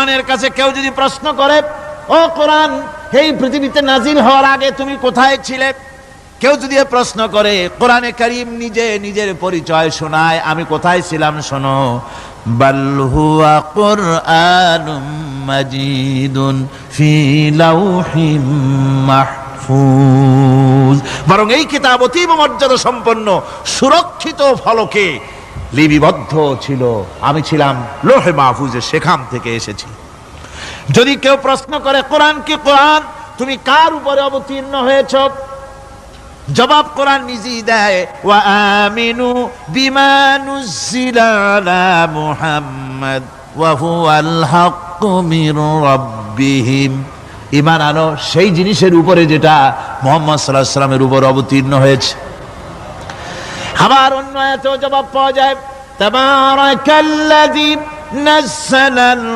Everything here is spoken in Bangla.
কোরআনের কাছে কেউ যদি প্রশ্ন করে, ও কোরআন, এই পৃথিবীতে নাজিল হওয়ার আগে তুমি কোথায় ছিলে? কেউ যদি প্রশ্ন করে, কোরআনে কারীম নিজে নিজের পরিচয় শোনায়, আমি কোথায় ছিলাম শোনো। বাল হুয়া কুরআনুম মাজিদুন ফি লাউহিম মাহফুজ, বরং এই কিতাব অতীব মর্যাদা সম্পন্ন সুরক্ষিত ফলকে লিপিবদ্ধ ছিল, আমি ছিলাম লৌহে মাহফুজে, সেখান থেকে এসেছি। যদি কেউ প্রশ্ন করে, কোরআন কি কোরআন, তুমি কার উপরে অবতীর্ণ হয়েছ? জবাব কোরআন নিজেই দেয়, ওয়া আমিনু বিমা নুজিলা আলা মুহাম্মাদ ওয়া হুয়াল হাক্কু মির রাব্বিহিম, ঈমান আনো সেই জিনিসের উপরে যেটা মুহাম্মদ সাল্লাল্লাহু আলাইহি ওয়াসাল্লামের উপর অবতীর্ণ হয়েছে। আবার অন্য আয়াতেও জবাব পাওয়া যায়, তাবারাকাল্লাযী নাযালাল